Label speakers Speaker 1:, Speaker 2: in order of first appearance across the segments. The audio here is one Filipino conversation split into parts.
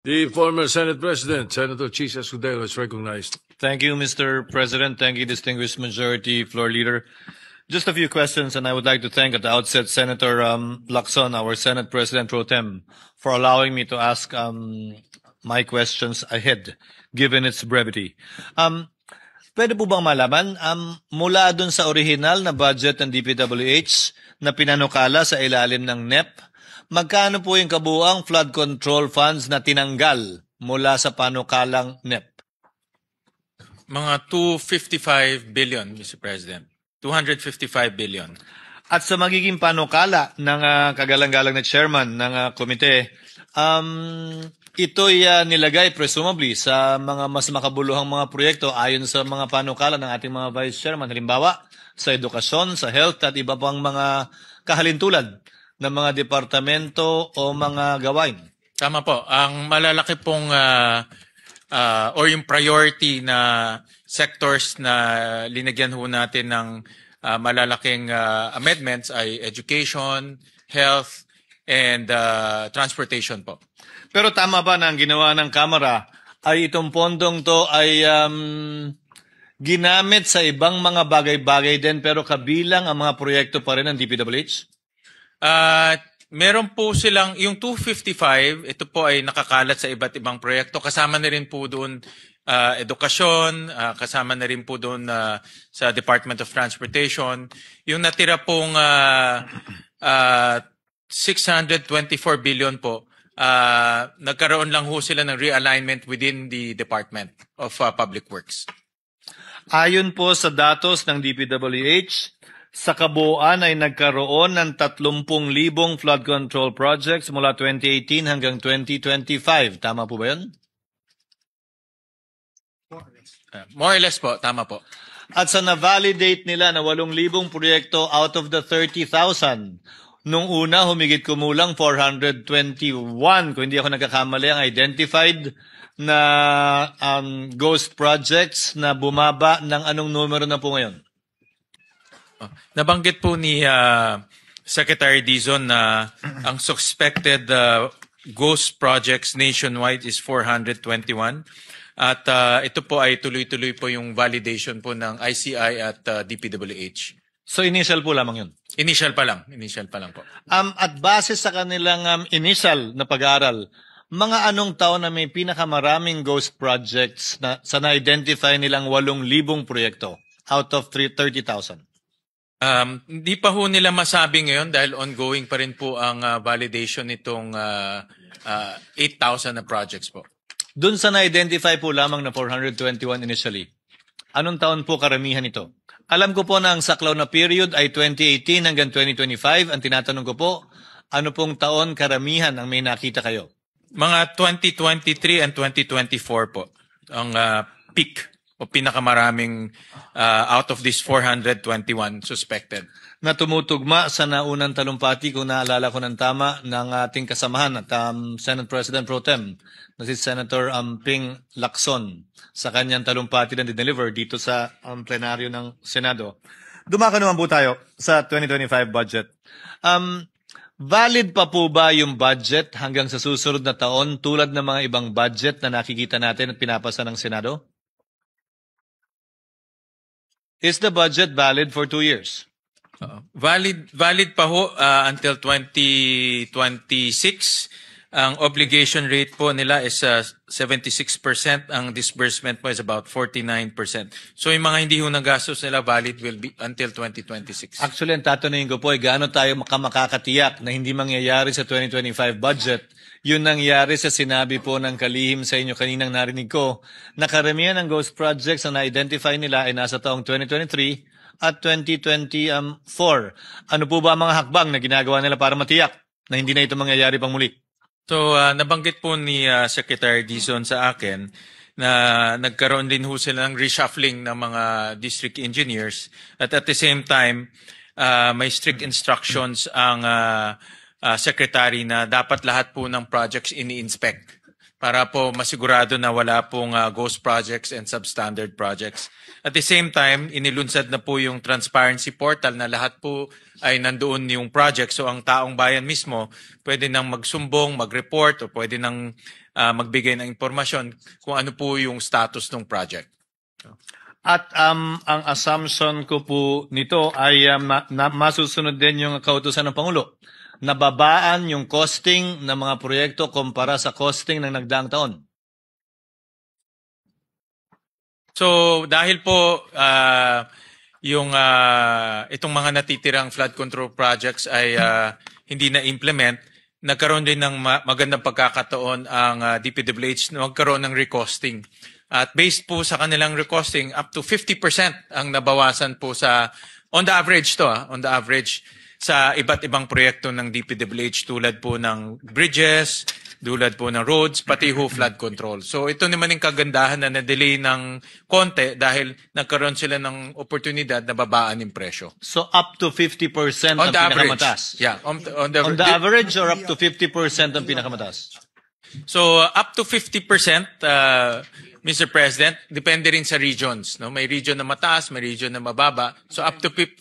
Speaker 1: The former Senate President, Senator Chis Escudero, is recognized.
Speaker 2: Thank you, Mr. President. Thank you, distinguished majority floor leader. Just a few questions, and I would like to thank at the outset Senator Lacson, our Senate President Pro Tem, for allowing me to ask my questions ahead, given its brevity. Pwede po bang malaman, mula dun sa original na budget ng DPWH na pinanukala sa ilalim ng NEP, magkano po yung kabuuang flood control funds na tinanggal mula sa panukalang NEP?
Speaker 3: Mga 255 billion, Mr. President. 255 billion.
Speaker 2: At sa magiging panukala ng kagalang-galang na chairman ng komite, ito'y nilagay presumably sa mga mas makabuluhang mga proyekto ayon sa mga panukala ng ating mga vice chairman. Halimbawa, sa edukasyon, sa health at iba pang mga kahalintulad ng mga departamento o mga gawain.
Speaker 3: Tama po. Ang malalaki pong or yung priority na sectors na linagyan ho natin ng malalaking amendments ay education, health, and transportation po.
Speaker 2: Pero tama ba na ang ginawa ng Kamara ay itong pondong to ay ginamit sa ibang mga bagay-bagay din pero kabilang ang mga proyekto pa rin ng DPWH?
Speaker 3: Meron po silang, yung 255, ito po ay nakakalat sa iba't ibang proyekto. Kasama na rin po doon edukasyon, kasama na rin po doon sa Department of Transportation. Yung natira pong 624 billion po, nagkaroon lang ho sila ng realignment within the Department of Public Works.
Speaker 2: Ayon po sa datos ng DPWH, sa kabuuan ay nagkaroon ng 30,000 flood control projects mula 2018 hanggang 2025. Tama po ba yun?
Speaker 3: More or less po, tama po.
Speaker 2: At sa na-validate nila na 8,000 proyekto out of the 30,000, nung una humigit kumulang 421, kung hindi ako nagkakamali, ang identified na ghost projects na bumaba ng anong numero na po ngayon?
Speaker 3: Nabanggit po ni Secretary Dizon na ang suspected ghost projects nationwide is 421. At ito po ay tuloy-tuloy po yung validation po ng ICI at DPWH.
Speaker 2: So initial po lamang yun?
Speaker 3: Initial pa lang po.
Speaker 2: At base sa kanilang initial na pag-aaral, mga anong taon na may pinakamaraming ghost projects na sa na-identify nilang 8,000 proyekto out of 30,000?
Speaker 3: Hindi pa ho nila masabi ngayon dahil ongoing pa rin po ang validation nitong 8,000 na projects po.
Speaker 2: Doon sa na-identify po lamang na 421 initially, anong taon po karamihan ito? Alam ko po na ang saklaw na period ay 2018 hanggang 2025. Ang tinatanong ko po, ano pong taon karamihan ang may nakita kayo?
Speaker 3: Mga 2023 and 2024 po ang peak o pinakamaraming out of this 421 suspected.
Speaker 2: Na tumutugma sa naunang talumpati, kung naalala ko ng tama, ng ating kasamahan at Senate President Pro Tem na si Senator Ping Lacson sa kanyang talumpati na dineliver dito sa plenaryo ng Senado. Dumako naman po tayo sa 2025 budget. Valid pa po ba yung budget hanggang sa susunod na taon tulad ng mga ibang budget na nakikita natin at pinapasa ng Senado? Is the budget valid for 2 years?
Speaker 3: Valid pa ho until 2026. Ang obligation rate po nila is 76%. Ang disbursement po is about 49%. So yung mga hindi ho nagastos nila valid will be until 2026.
Speaker 2: Actually, ang tatanungin ko po ay gaano tayo makakatiyak na hindi mangyayari sa 2025 budget yun nangyari sa sinabi po ng kalihim sa inyo kaninang narinig ko na karamihan ng ghost projects na na-identify nila ay nasa taong 2023 at 2024. Ano po ba ang mga hakbang na ginagawa nila para matiyak na hindi na ito mangyayari pang muli?
Speaker 3: So, nabanggit po ni Secretary Dizon sa akin na nagkaroon din ho sila ng reshuffling ng mga district engineers at the same time, may strict instructions ang secretary na dapat lahat po ng projects ini-inspect para po masigurado na wala pong ghost projects and substandard projects. At the same time, inilunsad na po yung transparency portal na lahat po ay nandoon yung project. So ang taong bayan mismo pwede nang magsumbong, mag-report o pwede nang magbigay ng impormasyon kung ano po yung status ng project.
Speaker 2: At ang assumption ko po nito ay masusunod din yung kautusan ng Pangulo. Nababaan yung costing ng mga proyekto kumpara sa costing ng nagdaang taon.
Speaker 3: So dahil po itong mga natitirang flood control projects ay hindi na-implement, nagkaroon din ng magandang pagkakataon ang DPWH na magkaroon ng recosting. At based po sa kanilang recosting, up to 50% ang nabawasan po on the average sa iba't ibang proyekto ng DPWH tulad po ng bridges, tulad po ng roads, pati ho flood control. So ito naman yung kagandahan na na-delay ng konti dahil nagkaroon sila ng oportunidad na babaan yung presyo.
Speaker 2: So up to 50% ang pinakamataas?
Speaker 3: Yeah.
Speaker 2: On the average or up to 50% ang pinakamataas?
Speaker 3: So up to 50%, Mr. President, depende rin sa regions. No? May region na mataas, may region na mababa. So up to 50%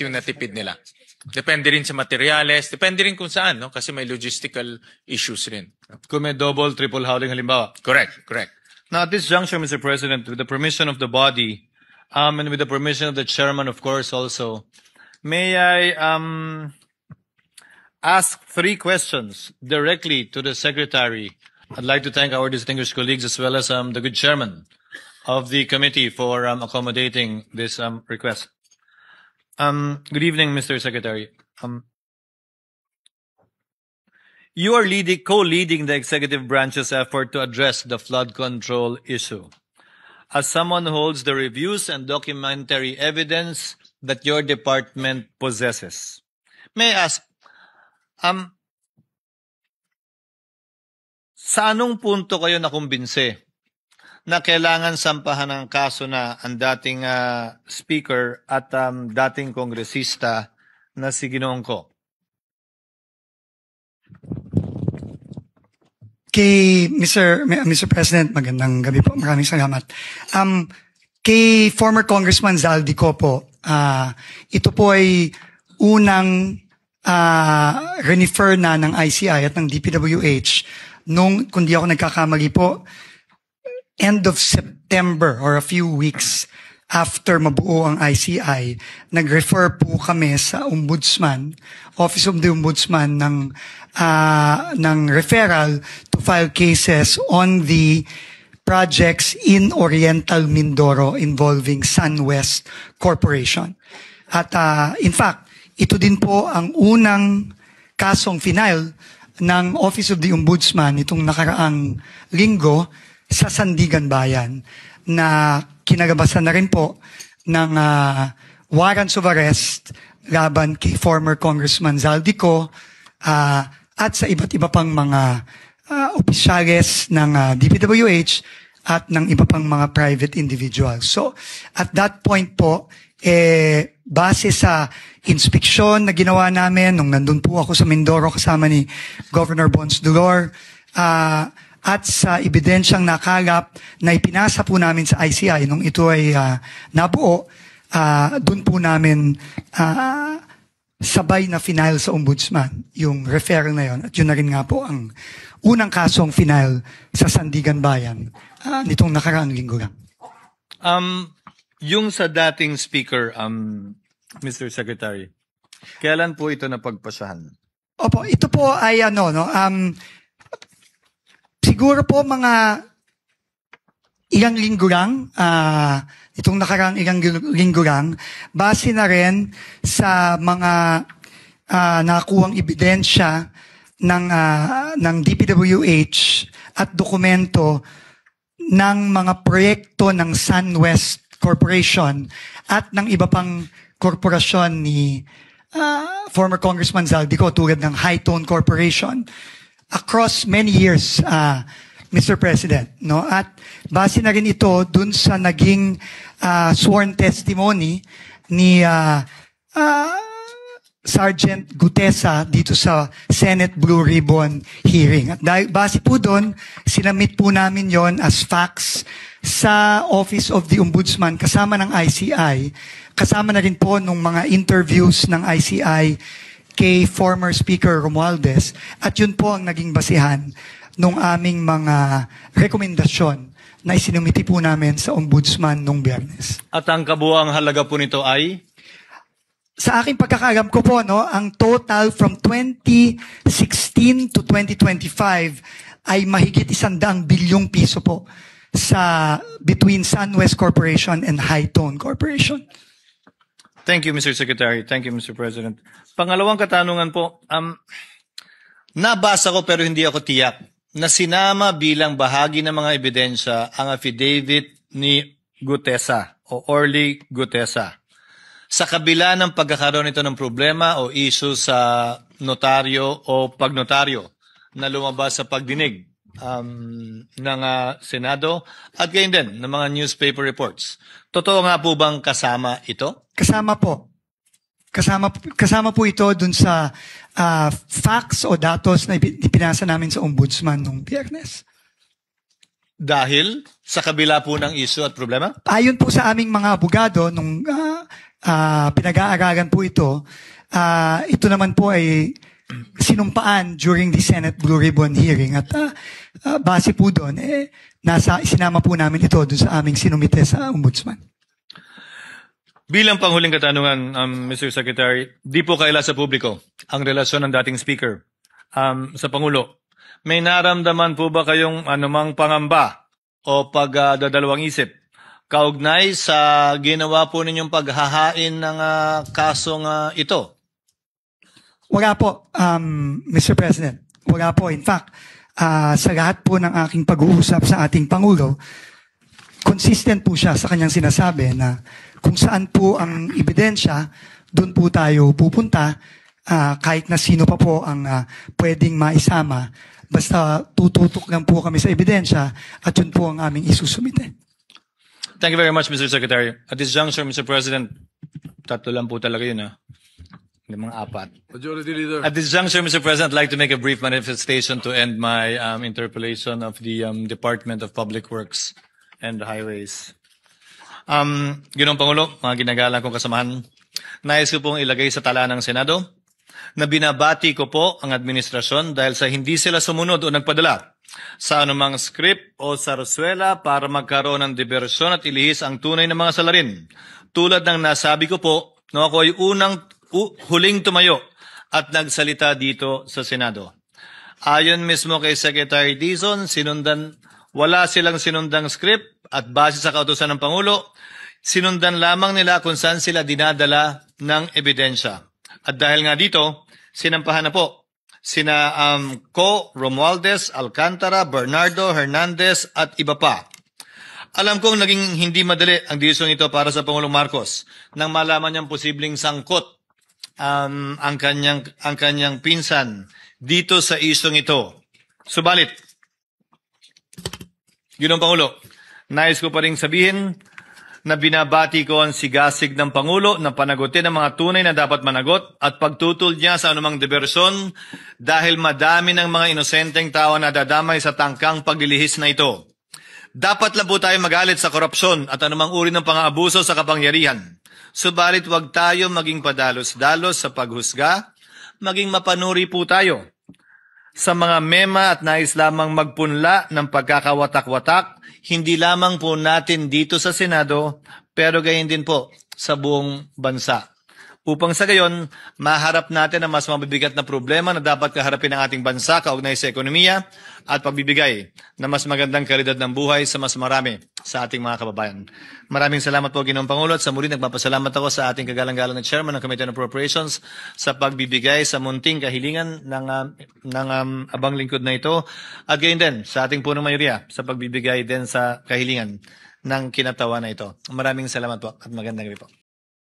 Speaker 3: yung natipid nila. Depende rin sa materials, depende rin kung saan, no? Kasi may logistical issues rin.
Speaker 2: Kung may double, triple howling halimbawa.
Speaker 3: Correct.
Speaker 2: Now at this juncture, Mr. President, with the permission of the body, and with the permission of the chairman, of course, also, may I ask 3 questions directly to the Secretary. I'd like to thank our distinguished colleagues as well as the good chairman of the committee for accommodating this request. Good evening, Mr. Secretary. You are co-leading the executive branch's effort to address the flood control issue. As someone who holds the reviews and documentary evidence that your department possesses, may I ask, sa anong punto kayo nakumbinse na kailangan sampahan ng kaso na ang dating speaker at dating kongresista na si Ginoong Ko?
Speaker 4: Kay Mr. President, magandang gabi po. Maraming salamat. Kay former Congressman Zaldico po, ito po ay unang refer na ng ICI at ng DPWH nung, kung di ako nagkakamali po, end of September or a few weeks after mabuo ang ICI, nag-refer po kami sa Ombudsman, Office of the Ombudsman ng referral to file cases on the projects in Oriental Mindoro involving SunWest Corporation. At in fact, ito din po ang unang kasong final ng Office of the Ombudsman itong nakaraang linggo sa Sandigan Bayan na kinagabasan na rin po ng warrants of arrest laban kay former Congressman Zaldico at sa iba't iba pang mga opisyales ng DPWH at ng iba pang mga private individuals. So at that point po, base sa inspeksyon na ginawa namin nung nandun po ako sa Mindoro kasama ni Governor Bons Dolor, at sa ebidensyang nakalap na ipinasa po namin sa ICI nung ito ay nabuo, dun po namin sabay na final sa Ombudsman yung referral na yon. At yun na rin nga po ang unang kasong final sa Sandigan Bayan nitong nakaraang linggo lang.
Speaker 2: Yung sa dating speaker, Mr. Secretary, kailan po ito napagpasahan?
Speaker 4: Opo, ito po ay siguro po mga ilang linggo lang, itong nakarang ilang linggo lang, base na rin sa mga nakuhang ebidensya ng DPWH at dokumento ng mga proyekto ng SunWest Corporation at ng iba pang korporasyon ni former Congressman Zaldico tulad ng High Tone Corporation across many years, Mr. President, no? At base na rin ito dun sa naging sworn testimony ni Sergeant Gutesa dito sa Senate Blue Ribbon hearing. At base po doon, sinamit po namin yon as facts sa Office of the Ombudsman kasama ng ICI, kasama na rin po nung mga interviews ng ICI kay former Speaker Romualdez, at yun po ang naging basihan nung aming mga rekomendasyon na isinumiti po namin sa Ombudsman nung Biyernes.
Speaker 2: At ang kabuang halaga po nito ay?
Speaker 4: Sa aking pagkakalam ko po, no, ang total from 2016 to 2025 ay mahigit 100 bilyong piso po sa between SunWest Corporation and Hightone Corporation.
Speaker 2: Thank you, Mr. Secretary. Thank you, Mr. President. Pangalawang katanungan po, nabasa ko pero hindi ako tiyak na sinama bilang bahagi ng mga ebidensya ang affidavit ni Gutesa o Orly Gutesa. Sa kabila ng pagkakaroon nito ng problema o issue sa notaryo o pagnotaryo na lumabas sa pagdinig ng Senado at gayon din ng mga newspaper reports. Totoo nga po bang kasama ito?
Speaker 4: Kasama po. Kasama po ito dun sa facts o datos na ipinasa namin sa Ombudsman nung Biyernes.
Speaker 2: Dahil sa kabila po ng issue at problema?
Speaker 4: Ayon po sa aming mga abogado, nung pinag-aaralan po ito naman po ay sinumpaan during the Senate Blue Ribbon hearing at base po doon, isinama po namin ito doon sa aming sinumite sa Ombudsman.
Speaker 2: Bilang panghuling katanungan, Mr. Secretary, di po kaila sa publiko ang relasyon ng dating Speaker sa Pangulo. May naramdaman po ba kayong anumang pangamba o pagdadalawang isip kaugnay sa ginawa po ninyong paghahain ng kasong ito?
Speaker 4: Wala po, Mr. President. Wala po. In fact, sa lahat po ng aking pag-uusap sa ating Pangulo, consistent po siya sa kanyang sinasabi na kung saan po ang ebidensya, doon po tayo pupunta kahit na sino pa po ang pwedeng maisama. Basta tututok lang po kami sa ebidensya at yun po ang aming isusumite.
Speaker 2: Thank you very much, Mr. Secretary. At this juncture, Mr. President, tatlo lang po talaga yun, Yung mga apat.
Speaker 1: Majority Leader.
Speaker 2: At this juncture, Mr. President, I'd like to make a brief manifestation to end my interpellation of the Department of Public Works and Highways. Ginoong Pangulo, mga ginagalang kong kasamahan, nais ko pong ilagay sa tala ng Senado na binabati ko po ang administrasyon dahil sa hindi sila sumunod o nagpadala sa anumang script o sarsuela para magkaroon ng diversyon at ilihis ang tunay na mga salarin. Tulad ng nasabi ko po, ako ay huling tumayo at nagsalita dito sa Senado. Ayon mismo kay Secretary Dizon, wala silang sinundang script at base sa kautusan ng Pangulo, sinundan lamang nila kung saan sila dinadala ng ebidensya. At dahil nga dito, sinampahan na po sina Co, Romualdez, Alcantara, Bernardo, Hernandez at iba pa. Alam kong naging hindi madali ang desisyon ito para sa Pangulong Marcos nang malaman niyang posibleng sangkot ang kanyang pinsan dito sa isyong ito. Subalit, Ginoong Pangulo, nais ko pa ring sabihin na binabati ko ang sigasig ng Pangulo na panagutin ang mga tunay na dapat managot at pagtutol niya sa anumang diversyon dahil madami ng mga inosenteng tao na dadamay sa tangkang paglilihis na ito. Dapat lang po tayo magalit sa korupsyon at anumang uri ng pang-aabuso sa kapangyarihan. Subalit huwag tayo maging padalos-dalos sa paghusga, maging mapanuri po tayo sa mga mema at nais lamang magpunla ng pagkakawatak-watak, hindi lamang po natin dito sa Senado, pero gayon din po sa buong bansa. Upang sa gayon, maharap natin ang mas mabibigat na problema na dapat kaharapin ng ating bansa kaugnay sa ekonomiya at pagbibigay na mas magandang kalidad ng buhay sa mas marami sa ating mga kababayan. Maraming salamat po, Ginoong Pangulo, at sa muli nagpapasalamat ako sa ating kagalang-galang na Chairman ng Committee on Appropriations sa pagbibigay sa munting kahilingan ng abang lingkod na ito at gayon din sa ating punong mayoriya sa pagbibigay din sa kahilingan ng kinatawa na ito. Maraming salamat po at magandang gabi po.